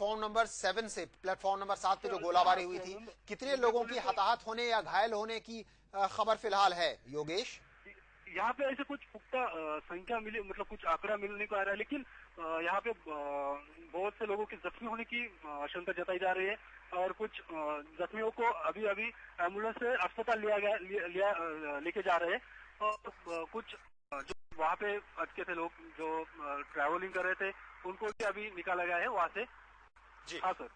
Platform number 7 से platform number 7 पे जो गोलाबारी हुई थी, कितने लोगों की हताहत होने या घायल होने की खबर फिलहाल है योगेश? यहाँ पे ऐसे कुछ पुख्ता संख्या मिली, मतलब कुछ आंकड़ा मिलने को आ रहा है, लेकिन यहाँ पे बहुत से लोगों के जख्मी होने की आशंका जताई जा रही है और कुछ जख्मियों को अभी अभी एम्बुलेंस से अस्पताल लेके जा रहे हैं और कुछ जो वहाँ पे अटके थे लोग जो ट्रैवलिंग कर रहे थे उनको भी अभी निकाला गया है वहाँ से। जी हाँ सर।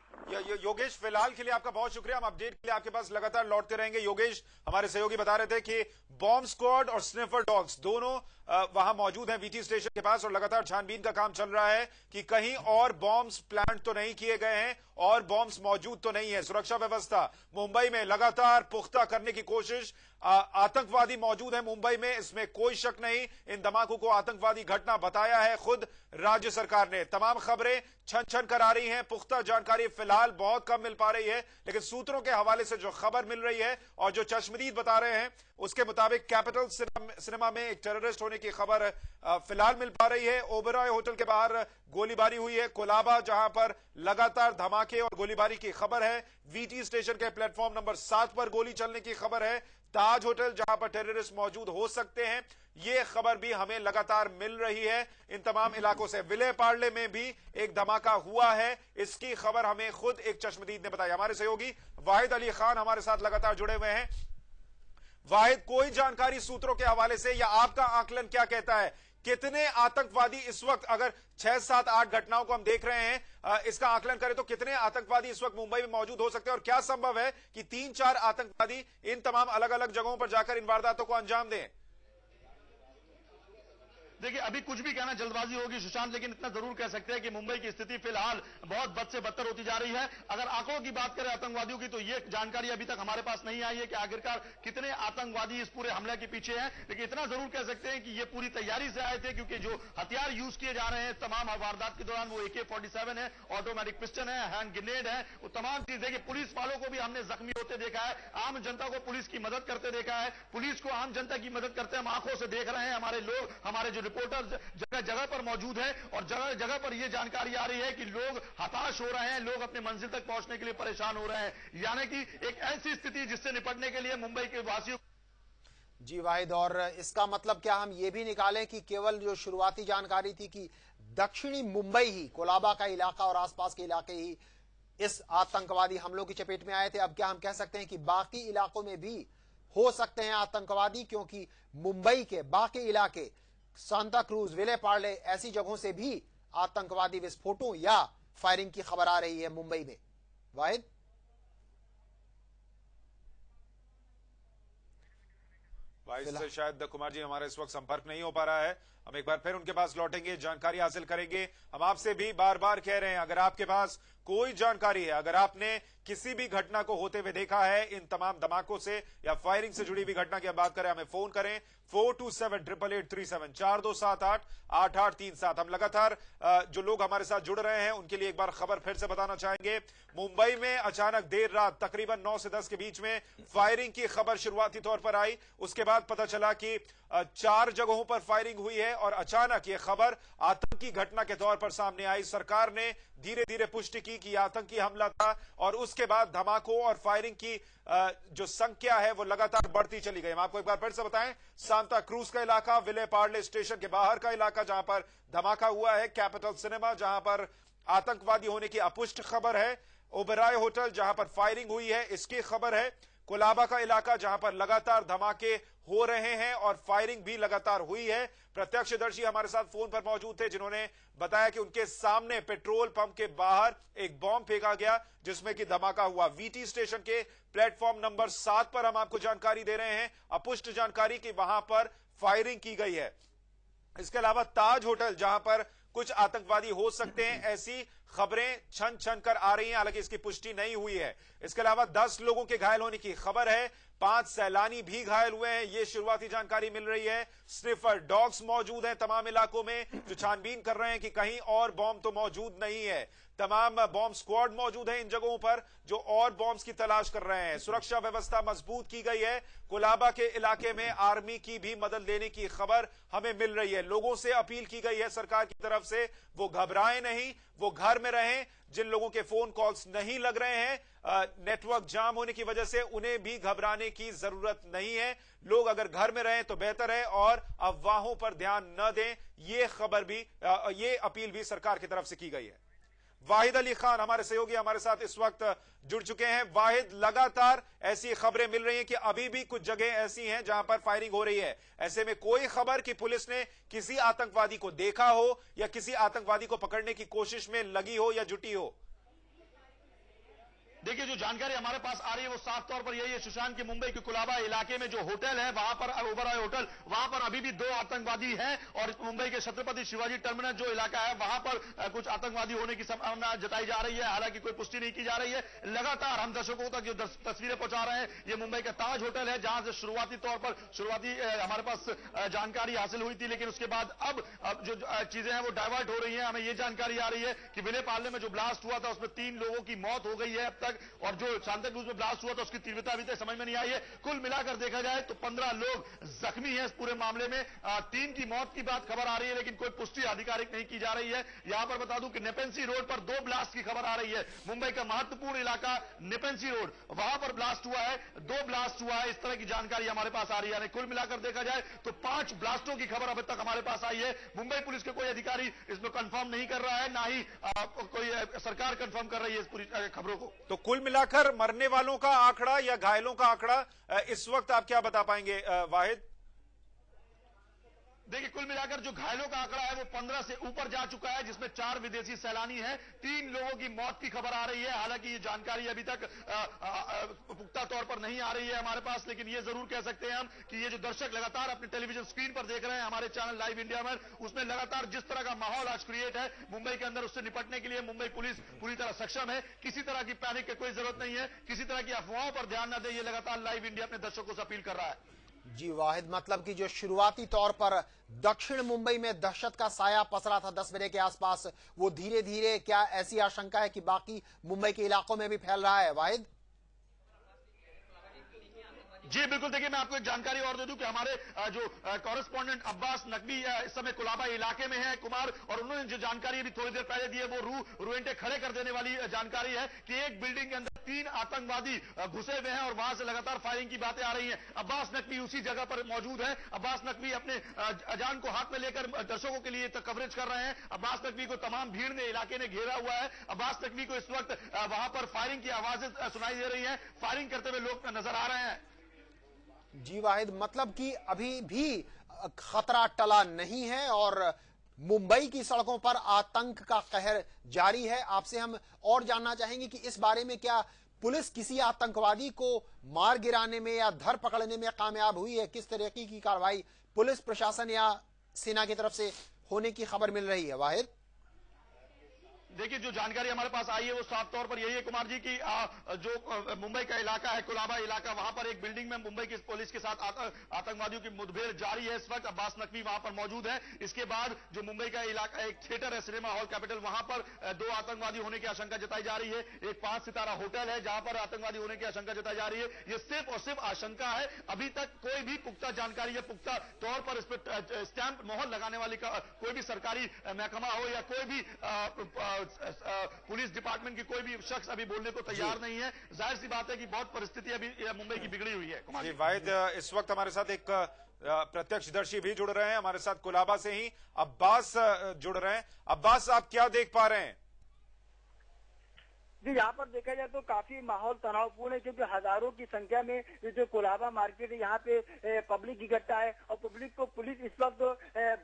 योगेश, फिलहाल के लिए आपका बहुत शुक्रिया। हम अपडेट के लिए आपके पास लगातार लौटते रहेंगे। योगेश, हमारे सहयोगी बता रहे थे कि बॉम्ब स्क्वाड और स्निफर डॉग्स दोनों वहां मौजूद हैं वीटी स्टेशन के पास और लगातार छानबीन का काम चल रहा है कि कहीं और बॉम्ब्स प्लांट तो नहीं किए गए हैं और बॉम्ब्स मौजूद तो नहीं है। सुरक्षा व्यवस्था मुंबई में लगातार पुख्ता करने की कोशिश। आतंकवादी मौजूद है मुंबई में, इसमें कोई शक नहीं। इन धमाकों को आतंकवादी घटना बताया है खुद राज्य सरकार ने। तमाम खबरें छन छन कर आ रही हैं, पुख्ता जानकारी फिलहाल बहुत कम मिल पा रही है, लेकिन सूत्रों के हवाले से जो खबर मिल रही है और जो चश्मदीद बता रहे हैं उसके मुताबिक कैपिटल सिनेमा में एक टेररिस्ट होने की खबर फिलहाल मिल पा रही है। ओबेरॉय होटल के बाहर गोलीबारी हुई है। कोलाबा जहां पर लगातार धमाके और गोलीबारी की खबर है। वीटी स्टेशन के प्लेटफॉर्म नंबर 7 पर गोली चलने की खबर है। ताज होटल जहां पर टेररिस्ट मौजूद हो सकते हैं, ये खबर भी हमें लगातार मिल रही है इन तमाम इलाकों से। विले पार्ले में भी एक धमाका हुआ है, इसकी खबर हमें खुद एक चश्मदीद ने बताई। हमारे सहयोगी वाहिद अली खान हमारे साथ लगातार जुड़े हुए हैं। वाहिद, कोई जानकारी सूत्रों के हवाले से या आपका आकलन क्या कहता है, कितने आतंकवादी इस वक्त, अगर 6, 7, 8 घटनाओं को हम देख रहे हैं, इसका आकलन करें तो कितने आतंकवादी इस वक्त मुंबई में मौजूद हो सकते हैं और क्या संभव है कि 3-4 आतंकवादी इन तमाम अलग अलग जगहों पर जाकर इन वारदातों को अंजाम दें? देखिए, अभी कुछ भी कहना जल्दबाजी होगी सुशांत, लेकिन इतना जरूर कह सकते हैं कि मुंबई की स्थिति फिलहाल बहुत बद से बदतर होती जा रही है। अगर आंकड़ों की बात करें आतंकवादियों की, तो ये जानकारी अभी तक हमारे पास नहीं आई है कि आखिरकार कितने आतंकवादी इस पूरे हमले के पीछे हैं, लेकिन इतना जरूर कह सकते हैं कि ये पूरी तैयारी से आए थे, क्योंकि जो हथियार यूज किए जा रहे हैं तमाम वारदात के दौरान, वो AK-47 है, ऑटोमेटिक पिस्टन है, हैंड ग्रेनेड है, वो तमाम चीज। देखिए, पुलिस वालों को भी हमने जख्मी होते देखा है, आम जनता को पुलिस की मदद करते देखा है, पुलिस को आम जनता की मदद करते हम आंखों से देख रहे हैं। हमारे लोग, हमारे जो रिपोर्टर जगह जगह पर मौजूद है और जगह जगह पर यह जानकारी आ रही है कि लोग हताश हो रहे हैं, लोग अपनी मंजिल तक पहुंचने के लिए परेशान हो रहे हैं। यानी कि एक ऐसी स्थिति जिससे निपटने के लिए मुंबई के वासियों। जी वाहिद, और इसका मतलब क्या हम ये भी निकालें कि केवल जो शुरुआती जानकारी थी कि दक्षिणी मुंबई ही, कोलाबा का इलाका और आसपास के इलाके ही इस आतंकवादी हमलों की चपेट में आए थे, अब क्या हम कह सकते हैं कि बाकी इलाकों में भी हो सकते हैं आतंकवादी? क्योंकि मुंबई के बाकी इलाके, सांता क्रूज, विले पार्ले, ऐसी जगहों से भी आतंकवादी विस्फोटों या फायरिंग की खबर आ रही है मुंबई में। वाहिद, से शायद कुमार जी हमारा इस वक्त संपर्क नहीं हो पा रहा है। हम एक बार फिर उनके पास लौटेंगे, जानकारी हासिल करेंगे। हम आपसे भी बार बार कह रहे हैं, अगर आपके पास कोई जानकारी है, अगर आपने किसी भी घटना को होते हुए देखा है, इन तमाम धमाकों से या फायरिंग से जुड़ी हुई घटना की बात करें, हमें फोन करें 42788837 42788837। हम लगातार जो लोग हमारे साथ जुड़ रहे हैं उनके लिए एक बार खबर फिर से बताना चाहेंगे। मुंबई में अचानक देर रात तकरीबन 9 से 10 के बीच में फायरिंग की खबर शुरुआती तौर पर आई। उसके बाद पता चला कि 4 जगहों पर फायरिंग हुई है और अचानक यह खबर आतंकी घटना के तौर पर सामने आई। सरकार ने धीरे धीरे पुष्टि की कि आतंकी हमला था और उसके बाद धमाकों और फायरिंग की जो संख्या है वो लगातार बढ़ती चली गई। हम आपको एक बार फिर से बताएं, सांता क्रूज का इलाका, विले पार्ले स्टेशन के बाहर का इलाका जहां पर धमाका हुआ है, कैपिटल सिनेमा जहां पर आतंकवादी होने की अपुष्ट खबर है, ओबेरॉय होटल जहां पर फायरिंग हुई है इसकी खबर है, कोलाबा का इलाका जहां पर लगातार धमाके हो रहे हैं और फायरिंग भी लगातार हुई है। प्रत्यक्षदर्शी हमारे साथ फोन पर मौजूद थे जिन्होंने बताया कि उनके सामने पेट्रोल पंप के बाहर एक बॉम्ब फेंका गया जिसमें कि धमाका हुआ। वीटी स्टेशन के प्लेटफॉर्म नंबर 7 पर हम आपको जानकारी दे रहे हैं, अपुष्ट जानकारी कि वहां पर फायरिंग की गई है। इसके अलावा ताज होटल जहां पर कुछ आतंकवादी हो सकते हैं, ऐसी खबरें छन छन कर आ रही हैं, हालांकि इसकी पुष्टि नहीं हुई है। इसके अलावा 10 लोगों के घायल होने की खबर है, 5 सैलानी भी घायल हुए हैं, ये शुरुआती जानकारी मिल रही है। स्निफर डॉग्स मौजूद हैं तमाम इलाकों में जो छानबीन कर रहे हैं कि कहीं और बॉम्ब तो मौजूद नहीं है। तमाम बॉम्ब स्क्वाड मौजूद है इन जगहों पर जो और बॉम्ब्स की तलाश कर रहे हैं। सुरक्षा व्यवस्था मजबूत की गई है। कोलाबा के इलाके में आर्मी की भी मदद लेने की खबर हमें मिल रही है। लोगों से अपील की गई है सरकार की तरफ से, वो घबराएं नहीं, वो घर में रहें, जिन लोगों के फोन कॉल्स नहीं लग रहे हैं नेटवर्क जाम होने की वजह से, उन्हें भी घबराने की जरूरत नहीं है। लोग अगर घर में रहें तो बेहतर है और अफवाहों पर ध्यान न दें, ये अपील भी सरकार की तरफ से की गई है। वाहिद अली खान हमारे सहयोगी हमारे साथ इस वक्त जुड़ चुके हैं। वाहिद, लगातार ऐसी खबरें मिल रही हैं कि अभी भी कुछ जगह ऐसी हैं जहां पर फायरिंग हो रही है। ऐसे में कोई खबर कि पुलिस ने किसी आतंकवादी को देखा हो या किसी आतंकवादी को पकड़ने की कोशिश में लगी हो या जुटी हो? देखिए, जो जानकारी हमारे पास आ रही है वो साफ तौर पर यही है सुशांत, की मुंबई के कुलाबा इलाके में जो होटल है वहां पर ओबराय होटल, वहां पर अभी भी 2 आतंकवादी हैं और मुंबई के छत्रपति शिवाजी टर्मिनस जो इलाका है वहां पर कुछ आतंकवादी होने की संभावना जताई जा रही है। हालांकि कोई पुष्टि नहीं की जा रही है। लगातार हम दर्शकों तक जो तस्वीरें पहुंचा रहे हैं, ये मुंबई का ताज होटल है जहां से शुरुआती तौर पर हमारे पास जानकारी हासिल हुई थी, लेकिन उसके बाद अब जो चीजें हैं वो डाइवर्ट हो रही है। हमें ये जानकारी आ रही है कि विले पार्ले में जो ब्लास्ट हुआ था उसमें 3 लोगों की मौत हो गई है अब तक, और जो सांताक्रूज में ब्लास्ट हुआ था उसकी तीव्रता अभी तक समझ में नहीं आई है। कुल मिलाकर देखा जाए तो 15 लोग जख्मी हैं इस पूरे मामले में। 3 की मौत की बात खबर आ रही है, लेकिन कोई पुष्टि आधिकारिक नहीं की जा रही है। यहां पर बता दूं कि नेपेंसी रोड पर 2 ब्लास्ट की खबर आ रही है। मुंबई का महत्वपूर्ण इलाका नेपेंसी रोड, वहां पर ब्लास्ट हुआ है, 2 ब्लास्ट हुआ है, इस तरह की जानकारी हमारे पास आ रही है। कुल मिलाकर देखा जाए तो 5 ब्लास्टों की खबर अभी तक हमारे पास आई है। मुंबई पुलिस के कोई अधिकारी इसमें कंफर्म नहीं कर रहा है, ना ही कोई सरकार कंफर्म कर रही है इस पूरी खबरों को। तो कुल मिलाकर मरने वालों का आंकड़ा या घायलों का आंकड़ा इस वक्त आप क्या बता पाएंगे वाहिद? देखिए, कुल मिलाकर जो घायलों का आंकड़ा है वो 15 से ऊपर जा चुका है, जिसमें 4 विदेशी सैलानी हैं। 3 लोगों की मौत की खबर आ रही है। हालांकि ये जानकारी अभी तक पुख्ता तौर पर नहीं आ रही है हमारे पास, लेकिन ये जरूर कह सकते हैं हम कि ये जो दर्शक लगातार अपने टेलीविजन स्क्रीन पर देख रहे हैं हमारे चैनल लाइव इंडिया में, उसमें लगातार जिस तरह का माहौल आज क्रिएट है मुंबई के अंदर, उससे निपटने के लिए मुंबई पुलिस पूरी तरह सक्षम है। किसी तरह की पैनिक की कोई जरूरत नहीं है, किसी तरह की अफवाहों पर ध्यान न दे, ये लगातार लाइव इंडिया अपने दर्शकों से अपील कर रहा है। जी वाहिद, मतलब कि जो शुरुआती तौर पर दक्षिण मुंबई में दहशत का साया पसरा था 10 बजे के आसपास, वो धीरे धीरे क्या ऐसी आशंका है कि बाकी मुंबई के इलाकों में भी फैल रहा है वाहिद? जी बिल्कुल, देखिए मैं आपको एक जानकारी और दे दूं कि हमारे जो कॉरेस्पॉन्डेंट अब्बास नकवी इस समय कुलाबा इलाके में है कुमार, और उन्होंने जो जानकारी अभी थोड़ी देर पहले दी है वो रुएंटे खड़े कर देने वाली जानकारी है कि एक बिल्डिंग के अंदर 3 आतंकवादी घुसे हुए हैं और वहां से लगातार फायरिंग की बातें आ रही हैं। अब्बास नकवी उसी जगह पर मौजूद है। अब्बास नकवी अपने अजान को हाथ में लेकर दर्शकों के लिए कवरेज कर रहे हैं। अब्बास नकवी को तमाम भीड़ ने इलाके ने घेरा हुआ है। अब्बास नकवी को इस वक्त वहां पर फायरिंग की आवाजें सुनाई दे रही है, फायरिंग करते हुए लोग नजर आ रहे हैं। जी वाहिद, मतलब कि अभी भी खतरा टला नहीं है और मुंबई की सड़कों पर आतंक का कहर जारी है। आपसे हम और जानना चाहेंगे कि इस बारे में क्या पुलिस किसी आतंकवादी को मार गिराने में या धर पकड़ने में कामयाब हुई है? किस तरीके की कार्रवाई पुलिस प्रशासन या सेना की तरफ से होने की खबर मिल रही है वाहिद? देखिए, जो जानकारी हमारे पास आई है वो साफ तौर पर यही है कुमार जी की जो मुंबई का इलाका है कुलाबा इलाका, वहां पर एक बिल्डिंग में मुंबई की पुलिस के साथ आतंकवादियों की मुठभेड़ जारी है इस वक्त। अब्बास नकवी वहां पर मौजूद है। इसके बाद जो मुंबई का इलाका एक थिएटर है सिनेमा हॉल कैपिटल, वहां पर 2 आतंकवादी होने की आशंका जताई जा रही है। एक 5 सितारा होटल है जहां पर आतंकवादी होने की आशंका जताई जा रही है। ये सिर्फ और सिर्फ आशंका है, अभी तक कोई भी पुख्ता जानकारी या पुख्ता तौर पर इस पर स्टैंप मोहर लगाने वाली कोई भी सरकारी महकमा हो या कोई भी पुलिस डिपार्टमेंट की कोई भी शख्स अभी बोलने को तैयार नहीं है। जाहिर सी बात है कि बहुत परिस्थिति अभी मुंबई की बिगड़ी हुई है। जी वाहिद, इस वक्त हमारे साथ एक प्रत्यक्षदर्शी भी जुड़ रहे हैं, हमारे साथ कुलाबा से ही अब्बास जुड़ रहे हैं। अब्बास, आप क्या देख पा रहे हैं? जी, यहाँ पर देखा जाए तो काफी माहौल तनावपूर्ण है, क्योंकि हजारों की संख्या में जो कोलाबा मार्केट है यहाँ पे पब्लिक इकट्ठा है और पब्लिक को पुलिस इस वक्त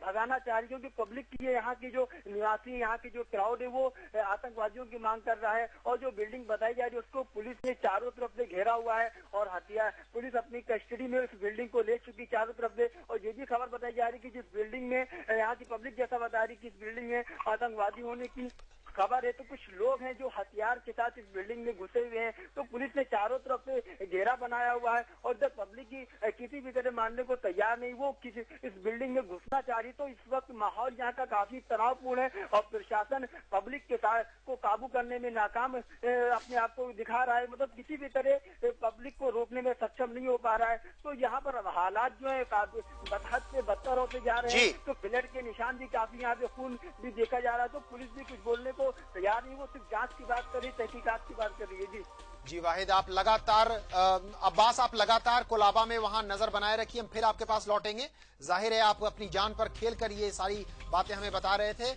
भगाना चाह रही है, क्योंकि पब्लिक की यहाँ की जो निवासी यहाँ की जो क्राउड है वो आतंकवादियों की मांग कर रहा है। और जो बिल्डिंग बताई जा रही है उसको पुलिस ने चारों तरफ से घेरा हुआ है और हथियार पुलिस अपनी कस्टडी में उस बिल्डिंग को ले चुकी चारों तरफ से। और ये भी खबर बताई जा रही है कि जिस बिल्डिंग में यहाँ की पब्लिक जैसा बता रही है कि इस बिल्डिंग में आतंकवादी होने की खबर है, तो कुछ लोग हैं जो हथियार के साथ इस बिल्डिंग में घुसे हुए हैं। तो पुलिस ने चारों तरफ से घेरा बनाया हुआ है और जब पब्लिक की किसी भी तरह मानने को तैयार नहीं, वो किसी इस बिल्डिंग में घुसना चाह रही। तो इस वक्त माहौल यहाँ का काफी तनावपूर्ण है और प्रशासन पब्लिक के साथ को काबू करने में नाकाम अपने आप को दिखा रहा है। मतलब किसी भी तरह पब्लिक को रोकने में सक्षम नहीं हो पा रहा है। तो यहाँ पर हालात जो है हद से बदतर होते जा रहे हैं। तो ब्लड के निशान भी काफी यहाँ पे खून भी देखा जा रहा है। तो पुलिस भी कुछ बोलने को को तैयार नहीं, वो सिर्फ जांच की बात कर रही, तहकीकात की बात कर रही है। जी वाहिद, आप लगातार अब्बास, आप लगातार कोलाबा में वहां नजर बनाए रखिए, हम फिर आपके पास लौटेंगे। जाहिर है आप अपनी जान पर खेल कर ये सारी बातें हमें बता रहे थे,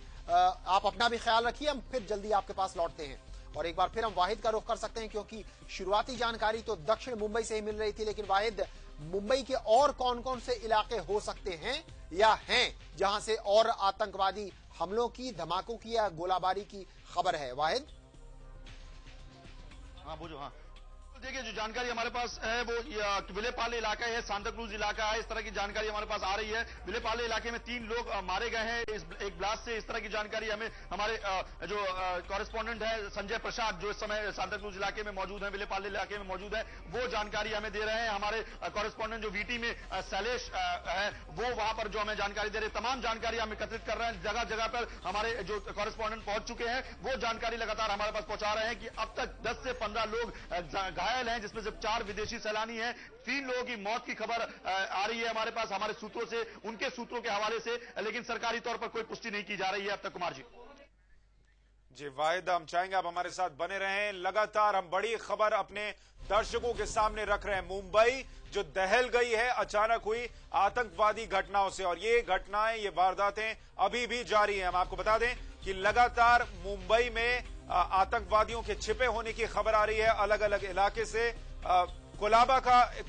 आप अपना भी ख्याल रखिए, हम फिर जल्दी आपके पास लौटते हैं। और एक बार फिर हम वाहिद का रुख कर सकते हैं, क्योंकि शुरुआती जानकारी तो दक्षिण मुंबई से ही मिल रही थी, लेकिन वाहिद, मुंबई के और कौन कौन से इलाके हो सकते हैं या हैं जहां से और आतंकवादी हमलों की, धमाकों की या गोलाबारी की खबर है? वाहिद, हाँ बोलो। हाँ देखिए, जो जानकारी हमारे पास है वो विलेपाले इलाका है, सांता क्रूज इलाका है, इस तरह की जानकारी हमारे पास आ रही है। विलेपाले इलाके में 3 लोग मारे गए हैं एक ब्लास्ट से, इस तरह की जानकारी हमें हमारे जो कॉरेस्पॉन्डेंट है संजय प्रसाद, जो इस समय सांता क्रूज इलाके में मौजूद है, विलेपाले इलाके में मौजूद है, वो जानकारी हमें दे रहे हैं। हमारे कॉरेस्पॉन्डेंट जो वीटी में शैलेश है, वो वहां पर जो हमें जानकारी दे रहे हैं। तमाम जानकारी हम एकत्रित कर रहे हैं, जगह जगह पर हमारे जो कॉरेस्पॉन्डेंट पहुंच चुके हैं, वो जानकारी लगातार हमारे पास पहुंचा रहे हैं कि अब तक 10 से 15 लोग घायल हैं, जिसमें से 4 विदेशी सैलानी हैं। 3 लोगों की मौत की खबर आ रही है हमारे पास, हमारे सूत्रों से, उनके सूत्रों के हवाले से, लेकिन सरकारी तौर पर कोई पुष्टि नहीं की जा रही है अब तक। कुमार जी जी वाहिद, हम चाहेंगे आप हमारे साथ बने रहें। लगातार हम बड़ी खबर अपने दर्शकों के सामने रख रहे हैं। मुंबई जो दहल गई है अचानक हुई आतंकवादी घटनाओं से, और ये घटनाएं, ये वारदातें अभी भी जारी हैं। हम आपको बता दें कि लगातार मुंबई में आतंकवादियों के छिपे होने की खबर आ रही है अलग अलग इलाके से। कोलाबा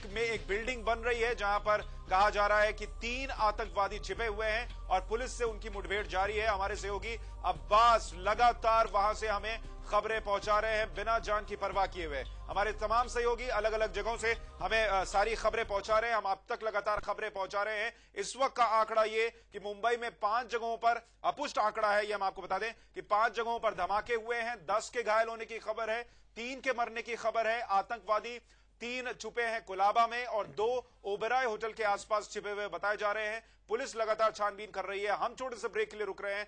में एक बिल्डिंग बन रही है जहां पर कहा जा रहा है कि 3 आतंकवादी छिपे हुए हैं और पुलिस से उनकी मुठभेड़ जारी है। हमारे सहयोगी अब्बास लगातार वहां से हमें खबरें पहुंचा रहे हैं बिना जान की परवाह किए हुए। हमारे तमाम सहयोगी अलग अलग जगहों से हमें सारी खबरें पहुंचा रहे हैं। हम अब तक लगातार खबरें पहुंचा रहे हैं। इस वक्त का आंकड़ा ये कि मुंबई में 5 जगहों पर, अपुष्ट आंकड़ा है ये, हम आपको बता दें कि 5 जगहों पर धमाके हुए हैं। 10 के घायल होने की खबर है, 3 के मरने की खबर है। आतंकवादी 3 छुपे हैं कोलाबा में और 2 ओबेरॉय होटल के आसपास छिपे हुए बताए जा रहे हैं। पुलिस लगातार छानबीन कर रही है। हम छोटे से ब्रेक के लिए रुक रहे हैं।